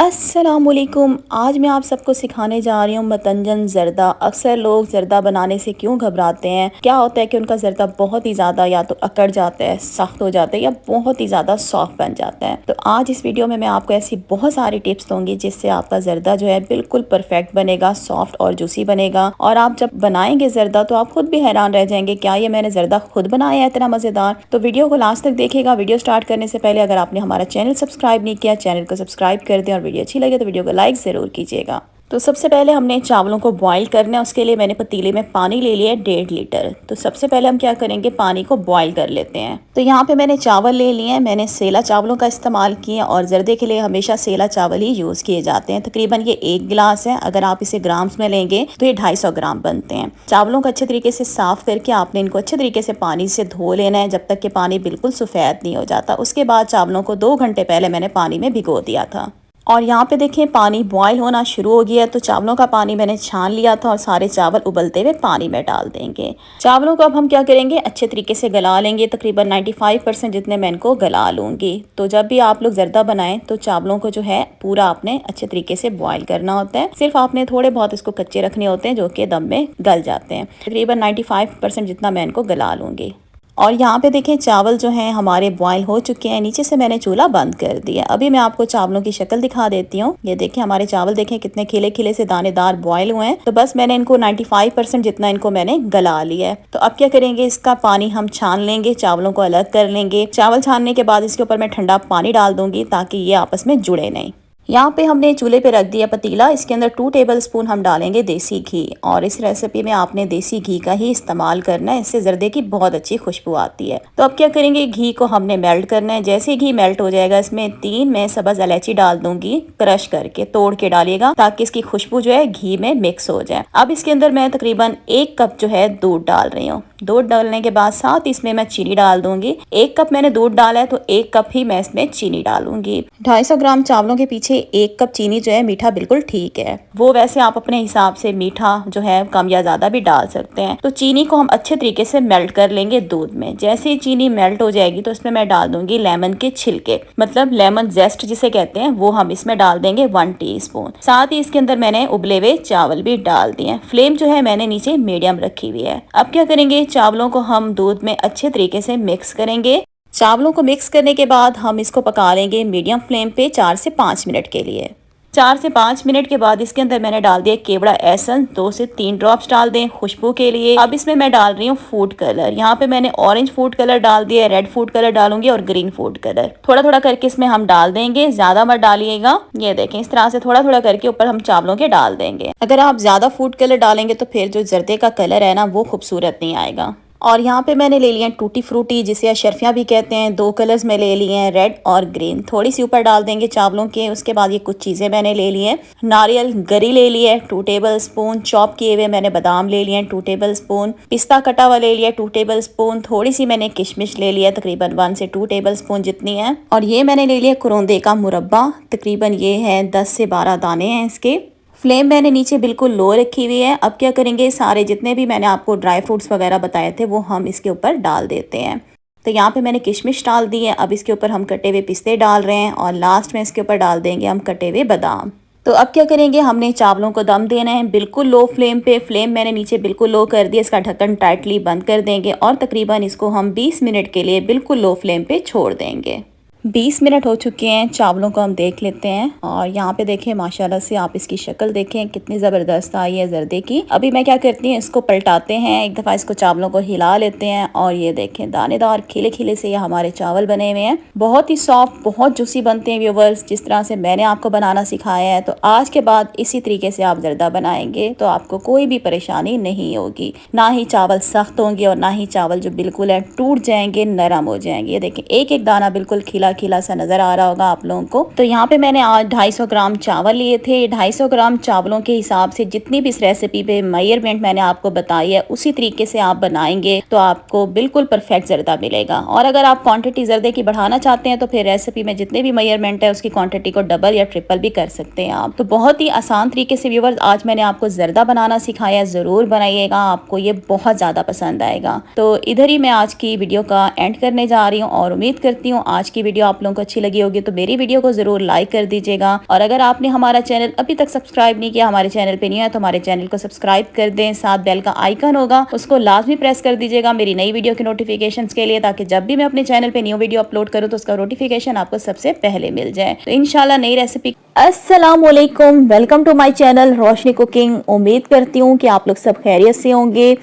अस्सलामुअलैकुम। आज मैं आप सबको सिखाने जा रही हूँ मतंजन ज़र्दा। अक्सर लोग ज़र्दा बनाने से क्यों घबराते हैं, क्या होता है कि उनका ज़र्दा बहुत ही ज़्यादा या तो अकड़ जाता है, सख्त हो जाता है या बहुत ही ज़्यादा सॉफ्ट बन जाता है। तो आज इस वीडियो में मैं आपको ऐसी बहुत सारी टिप्स दूंगी जिससे आपका ज़र्दा जो है बिल्कुल परफेक्ट बनेगा, सॉफ्ट और जूसी बनेगा। और आप जब बनाएंगे ज़र्दा तो आप खुद भी हैरान रह जाएंगे, क्या ये मैंने ज़र्दा खुद बनाया है इतना मज़ेदार। तो वीडियो को लास्ट तक देखिएगा। वीडियो स्टार्ट करने से पहले अगर आपने हमारा चैनल सब्सक्राइब नहीं किया, चैनल को सब्सक्राइब कर दें और वीडियो अच्छी लगे तो वीडियो को लाइक ज़रूर कीजिएगा। तो सबसे पहले हमने चावलों को बॉईल करना है। उसके लिए मैंने पतीले में पानी ले लिया है 1.5 लीटर। तो सबसे पहले हम क्या करेंगे, पानी को बॉईल कर लेते हैं। तो यहाँ पे मैंने चावल ले लिए हैं, मैंने सेला चावलों का इस्तेमाल किया और ज़र्दे के लिए हमेशा सेला चावल ही यूज़ किए जाते हैं। तकरीबन ये 1 गिलास है, अगर आप इसे ग्राम्स में लेंगे तो ये 250 ग्राम बनते हैं। चावलों को अच्छे तरीके से साफ़ करके आपने इनको अच्छे तरीके से पानी से धो लेना है जब तक कि पानी बिल्कुल सफ़ेद नहीं हो जाता। उसके बाद चावलों को 2 घंटे पहले मैंने पानी में भिगो दिया था और यहाँ पे देखें पानी बॉयल होना शुरू हो गया। तो चावलों का पानी मैंने छान लिया था और सारे चावल उबलते हुए पानी में डाल देंगे। चावलों को अब हम क्या करेंगे, अच्छे तरीके से गला लेंगे। तकरीबन 95% जितने मैं इनको गला लूँगी। तो जब भी आप लोग ज़र्दा बनाएं तो चावलों को जो है पूरा आपने अच्छे तरीके से बॉयल करना होता है। सिर्फ आपने थोड़े बहुत इसको कच्चे रखने होते हैं जो कि दम में गल जाते हैं। तकरीबन 95% जितना मैं इनको गला लूँगी। और यहाँ पे देखें चावल जो हैं हमारे बॉयल हो चुके हैं। नीचे से मैंने चूल्हा बंद कर दिया। अभी मैं आपको चावलों की शक्ल दिखा देती हूँ। ये देखें हमारे चावल देखें कितने खिले खिले से दानेदार बॉयल हुए हैं। तो बस मैंने इनको 95% जितना इनको मैंने गला लिया है। तो अब क्या करेंगे, इसका पानी हम छान लेंगे, चावलों को अलग कर लेंगे। चावल छानने के बाद इसके ऊपर मैं ठंडा पानी डाल दूंगी ताकि ये आपस में जुड़े नहीं। यहाँ पे हमने चूल्हे पे रख दिया पतीला। इसके अंदर 2 टेबलस्पून हम डालेंगे देसी घी और इस रेसिपी में आपने देसी घी का ही इस्तेमाल करना है, इससे ज़र्दे की बहुत अच्छी खुशबू आती है। तो अब क्या करेंगे, घी को हमने मेल्ट करना है। जैसे घी मेल्ट हो जाएगा इसमें 3 मैं सब्ज़ इलायची डाल दूंगी, क्रश करके तोड़ के डालिएगा ताकि इसकी खुशबू जो है घी में मिक्स हो जाए। अब इसके अंदर मैं तकरीबन 1 कप जो है दूध डाल रही हूँ। दूध डालने के बाद साथ इसमें मैं चीनी डाल दूंगी। 1 कप मैंने दूध डाला है तो 1 कप ही मैं इसमें चीनी डालूंगी। 250 ग्राम चावलों के पीछे 1 कप चीनी जो है मीठा बिल्कुल ठीक है। वो वैसे आप अपने हिसाब से मीठा जो है कम या ज्यादा भी डाल सकते हैं। तो चीनी को हम अच्छे तरीके से मेल्ट कर लेंगे दूध में। जैसे ही चीनी मेल्ट हो जाएगी तो इसमें मैं डाल दूंगी लेमन के छिलके, मतलब लेमन जेस्ट जिसे कहते हैं, वो हम इसमें डाल देंगे 1 टीस्पून। साथ ही इसके अंदर मैंने उबले हुए चावल भी डाल दिए। फ्लेम जो है मैंने नीचे मीडियम रखी हुई है। अब क्या करेंगे, चावलों को हम दूध में अच्छे तरीके से मिक्स करेंगे। चावलों को मिक्स करने के बाद हम इसको पका लेंगे मीडियम फ्लेम पे 4 से 5 मिनट के लिए। 4 से 5 मिनट के बाद इसके अंदर मैंने डाल दिया केवड़ा एसेंस, 2 से 3 ड्रॉप्स डाल दें खुशबू के लिए। अब इसमें मैं डाल रही हूँ फूड कलर। यहाँ पे मैंने ऑरेंज फूड कलर डाल दिया, रेड फूड कलर डालूंगी और ग्रीन फूड कलर थोड़ा थोड़ा करके इसमें हम डाल देंगे, ज्यादा मत डालिएगा। ये देखें इस तरह से थोड़ा थोड़ा करके ऊपर हम चावलों के डाल देंगे। अगर आप ज्यादा फूड कलर डालेंगे तो फिर जो जर्दे का कलर है ना वो खूबसूरत नहीं आएगा। और यहाँ पे मैंने ले लिया टूटी फ्रूटी जिसे अशरफियाँ भी कहते हैं, 2 कलर्स में ले लिए हैं, रेड और ग्रीन। थोड़ी सी ऊपर डाल देंगे चावलों के। उसके बाद ये कुछ चीज़ें मैंने ले ली हैं। नारियल गरी ले लिया है 2 टेबलस्पून, चॉप किए हुए मैंने बादाम ले लिए हैं 2 टेबलस्पून, पिस्ता कटा हुआ ले लिया 2 टेबलस्पून, थोड़ी सी मैंने किशमिश ले लिया तकरीबन 1 से 2 टेबलस्पून जितनी है। और ये मैंने ले लिया कुरोंदे का मुरब्बा, तकरीबन ये है 10 से 12 दाने हैं इसके। फ्लेम मैंने नीचे बिल्कुल लो रखी हुई है। अब क्या करेंगे, सारे जितने भी मैंने आपको ड्राई फ्रूट्स वगैरह बताए थे वो हम इसके ऊपर डाल देते हैं। तो यहाँ पे मैंने किशमिश डाल दी है। अब इसके ऊपर हम कटे हुए पिस्ते डाल रहे हैं और लास्ट में इसके ऊपर डाल देंगे हम कटे हुए बादाम। तो अब क्या करेंगे, हमने चावलों को दम देना है बिल्कुल लो फ्लेम पे। फ्लेम मैंने नीचे बिल्कुल लो कर दिया। इसका ढक्कन टाइटली बंद कर देंगे और तकरीबन इसको हम 20 मिनट के लिए बिल्कुल लो फ्लेम पे छोड़ देंगे। 20 मिनट हो चुके हैं, चावलों को हम देख लेते हैं। और यहाँ पे देखें माशाल्लाह से आप इसकी शक्ल देखें कितनी ज़बरदस्त आई है ज़र्दे की। अभी मैं क्या करती हूँ, इसको पलटाते हैं एक दफ़ा, इसको चावलों को हिला लेते हैं और ये देखें दानेदार खिले खिले से ये हमारे चावल बने हुए हैं। बहुत ही सॉफ्ट, बहुत जूसी बनते हैं व्यूवर्स, जिस तरह से मैंने आपको बनाना सिखाया है। तो आज के बाद इसी तरीके से आप ज़र्दा बनाएंगे तो आपको कोई भी परेशानी नहीं होगी। ना ही चावल सख्त होंगे और ना ही चावल जो बिल्कुल है टूट जाएंगे, नरम हो जाएंगे। ये देखें एक एक दाना बिल्कुल खिला खिला सा नजर आ रहा होगा आप लोगों को। तो यहाँ पे मैंने आज 250 ग्राम चावल लिए थे। 250 ग्राम चावलों के हिसाब से जितनी भी इस रेसिपी पे मेजरमेंट मैंने आपको बताई है उसी तरीके से आप बनाएंगे तो आपको बिल्कुल परफेक्ट जर्दा मिलेगा। और अगर आप क्वांटिटी जर्दे की बढ़ाना चाहते हैं तो फिर रेसिपी में जितने भी मेजरमेंट है उसकी क्वांटिटी को डबल या ट्रिपल भी कर सकते हैं आप। तो बहुत ही आसान तरीके से व्यूअर्स आज मैंने आपको जर्दा बनाना सिखाया, जरूर बनाइएगा, आपको ये बहुत ज्यादा पसंद आएगा। तो इधर ही मैं आज की वीडियो का एंड करने जा रही हूँ और उम्मीद करती हूँ आज की वीडियो वीडियो आप लोगों को अच्छी लगी होगी तो मेरी वीडियो को ज़रूर लाइक कर दीजिएगा। और अगर आपने हमारा चैनल अभी तक सब्सक्राइब नहीं किया, हमारे चैनल पर नहीं है तो हमारे चैनल को सब्सक्राइब कर दें। साथ बेल का आइकन होगा उसको लाजमी प्रेस कर दीजिएगा मेरी नई वीडियो के नोटिफिकेशन के लिए, ताकि जब भी मैं अपने चैनल पर न्यू वीडियो अपलोड करूँ तो उसका नोटिफिकेशन आपको सबसे पहले मिल जाए। तो इंशाल्लाह नई रेसिपी। अस्सलाम वालेकुम, welcome to my channel Roshni cooking. उम्मीद करती हूँ कि आप लोग सब खैरियत से होंगे।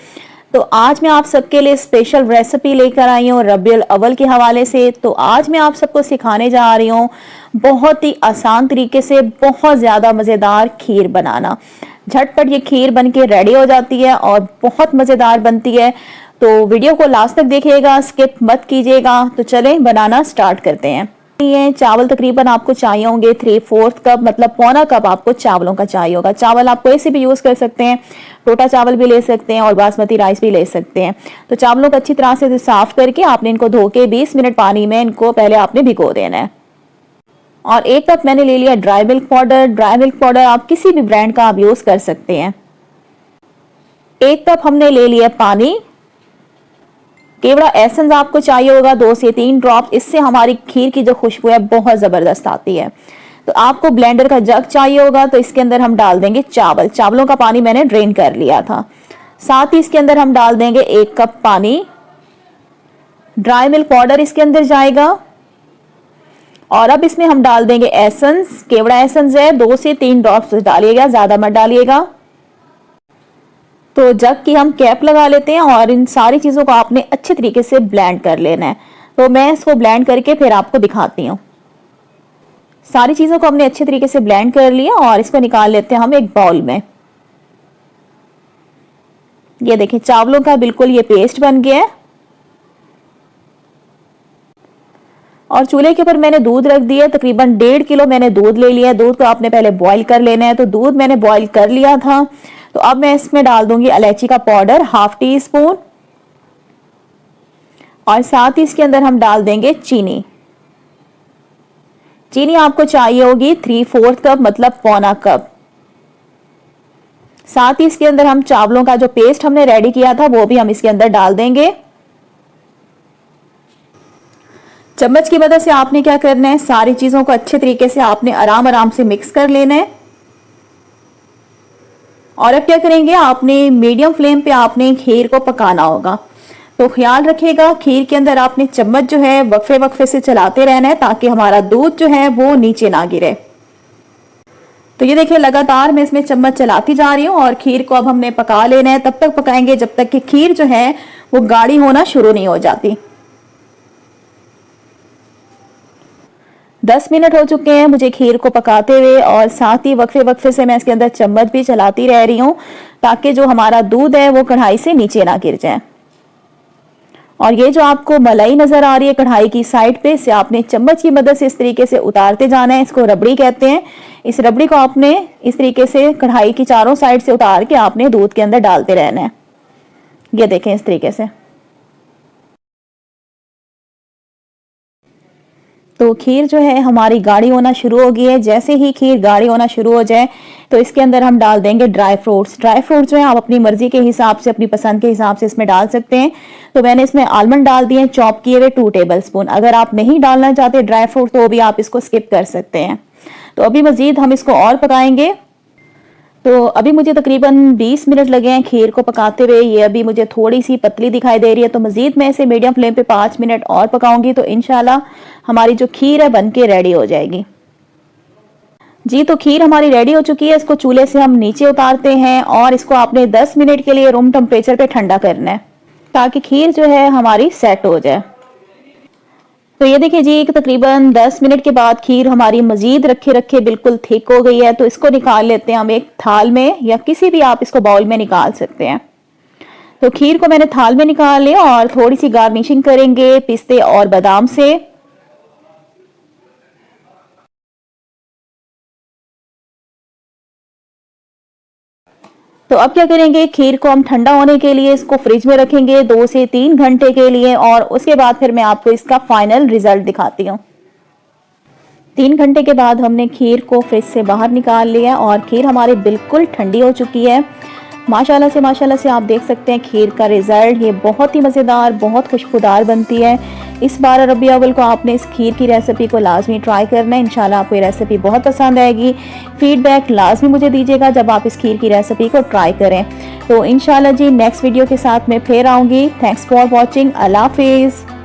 तो आज मैं आप सबके लिए स्पेशल रेसिपी लेकर आई हूँ रबीउल अव्वल के हवाले से। तो आज मैं आप सबको सिखाने जा रही हूँ बहुत ही आसान तरीके से बहुत ज़्यादा मज़ेदार खीर बनाना। झटपट ये खीर बन के रेडी हो जाती है और बहुत मज़ेदार बनती है। तो वीडियो को लास्ट तक देखिएगा, स्किप मत कीजिएगा। तो चलें बनाना स्टार्ट करते हैं। ये चावल तकरीबन आपको चाहिए होंगे 3/4 कप, मतलब पौना कप आपको चावलों का चाहिए होगा। चावल आप कोई से भी यूज़ कर सकते हैं, टोटा चावल भी ले सकते हैं और बासमती राइस भी ले सकते हैं। तो चावलों को अच्छी तरह से साफ करके आपने इनको धो के 20 मिनट पानी में इनको पहले आपने भिगो देना है। और 1 कप मैंने ले लिया dry milk powder. Dry milk powder आप किसी भी ब्रांड का आप यूज़ कर सकते हैं। 1 कप हमने ले लिया पानी। केवड़ा एसेंस आपको चाहिए होगा 2 से 3 ड्रॉप। इससे हमारी खीर की जो खुशबू है बहुत ज़बरदस्त आती है। तो आपको ब्लेंडर का जग चाहिए होगा, तो इसके अंदर हम डाल देंगे चावल। चावलों का पानी मैंने ड्रेन कर लिया था। साथ ही इसके अंदर हम डाल देंगे 1 कप पानी। ड्राई मिल्क पाउडर इसके अंदर जाएगा और अब इसमें हम डाल देंगे एसेंस। केवड़ा एसेंस है 2 से 3 ड्रॉप्स डालिएगा, ज़्यादा मत डालिएगा। तो जग की हम कैप लगा लेते हैं और इन सारी चीज़ों को आपने अच्छे तरीके से ब्लेंड कर लेना है। तो मैं इसको ब्लेंड करके फिर आपको दिखाती हूँ। सारी चीज़ों को हमने अच्छे तरीके से ब्लेंड कर लिया और इसको निकाल लेते हैं हम एक बाउल में। ये देखें चावलों का बिल्कुल ये पेस्ट बन गया है। और चूल्हे के ऊपर मैंने दूध रख दिया, तकरीबन 1.5 किलो मैंने दूध ले लिया है। दूध को आपने पहले बॉईल कर लेना है। तो दूध मैंने बॉईल कर लिया था। तो अब मैं इसमें डाल दूंगी इलायची का पाउडर 1/2 टीस्पून और साथ ही इसके अंदर हम डाल देंगे चीनी। चीनी आपको चाहिए होगी 3/4 कप, मतलब पौना कप। साथ ही इसके अंदर हम चावलों का जो पेस्ट हमने रेडी किया था वो भी हम इसके अंदर डाल देंगे। चम्मच की मदद से आपने क्या करना है, सारी चीजों को अच्छे तरीके से आपने आराम आराम से मिक्स कर लेना है। और अब क्या करेंगे, आपने मीडियम फ्लेम पे आपने खीर को पकाना होगा। तो ख्याल रखिएगा खीर के अंदर आपने चम्मच जो है वक्फे वक्फे से चलाते रहना है, ताकि हमारा दूध जो है वो नीचे ना गिरे। तो ये देखिए लगातार मैं इसमें चम्मच चलाती जा रही हूँ और खीर को अब हमने पका लेना है। तब तक पकाएंगे जब तक कि खीर जो है वो गाढ़ी होना शुरू नहीं हो जाती। 10 मिनट हो चुके हैं मुझे खीर को पकाते हुए और साथ ही वक्फे वक्फे से मैं इसके अंदर चम्मच भी चलाती रह रही हूँ, ताकि जो हमारा दूध है वो कढ़ाई से नीचे ना गिर जाए। और ये जो आपको मलाई नजर आ रही है कढ़ाई की साइड पे, इसे आपने चम्मच की मदद से इस तरीके से उतारते जाना है। इसको रबड़ी कहते हैं। इस रबड़ी को आपने इस तरीके से कढ़ाई की चारों साइड से उतार के आपने दूध के अंदर डालते रहना है। ये देखें इस तरीके से। तो खीर जो है हमारी गाढ़ी होना शुरू हो गई है। जैसे ही खीर गाढ़ी होना शुरू हो जाए तो इसके अंदर हम डाल देंगे ड्राई फ्रूट्स। ड्राई फ्रूट्स जो है आप अपनी मर्जी के हिसाब से, अपनी पसंद के हिसाब से इसमें डाल सकते हैं। तो मैंने इसमें आलमंड डाल दिए चॉप किए हुए 2 टेबलस्पून। अगर आप नहीं डालना चाहते ड्राई फ्रूट तो भी आप इसको स्किप कर सकते हैं। तो अभी मजीद हम इसको और पकाएंगे। तो अभी मुझे तकरीबन 20 मिनट लगे हैं खीर को पकाते हुए। ये अभी मुझे थोड़ी सी पतली दिखाई दे रही है। तो मजीद मैं इसे मीडियम फ्लेम पे 5 मिनट और पकाऊंगी, तो इंशाल्लाह हमारी जो खीर है बनके रेडी हो जाएगी। जी तो खीर हमारी रेडी हो चुकी है। इसको चूल्हे से हम नीचे उतारते हैं और इसको आपने 10 मिनट के लिए रूम टेम्परेचर पे ठंडा करना है, ताकि खीर जो है हमारी सेट हो जाए। तो ये देखिए जी कि तकरीबन 10 मिनट के बाद खीर हमारी मजीद रखे रखे बिल्कुल थिक हो गई है। तो इसको निकाल लेते हैं हम एक थाल में, या किसी भी आप इसको बाउल में निकाल सकते हैं। तो खीर को मैंने थाल में निकाल लिया और थोड़ी सी गार्निशिंग करेंगे पिस्ते और बादाम से। तो अब क्या करेंगे, खीर को हम ठंडा होने के लिए इसको फ्रिज में रखेंगे 2 से 3 घंटे के लिए, और उसके बाद फिर मैं आपको इसका फाइनल रिजल्ट दिखाती हूँ। 3 घंटे के बाद हमने खीर को फ्रिज से बाहर निकाल लिया और खीर हमारी बिल्कुल ठंडी हो चुकी है। माशाल्लाह से आप देख सकते हैं खीर का रिजल्ट। ये बहुत ही मज़ेदार, बहुत खुशबूदार बनती है। इस बार रबी अव्वल को आपने इस खीर की रेसिपी को लाजमी ट्राई करना है। इंशाल्लाह आपको ये रेसिपी बहुत पसंद आएगी। फीडबैक लाजमी मुझे दीजिएगा जब आप इस खीर की रेसिपी को ट्राई करें। तो इंशाल्लाह जी नेक्स्ट वीडियो के साथ मैं फिर आऊँगी। Thanks for watching. अल्लाह हाफिज़।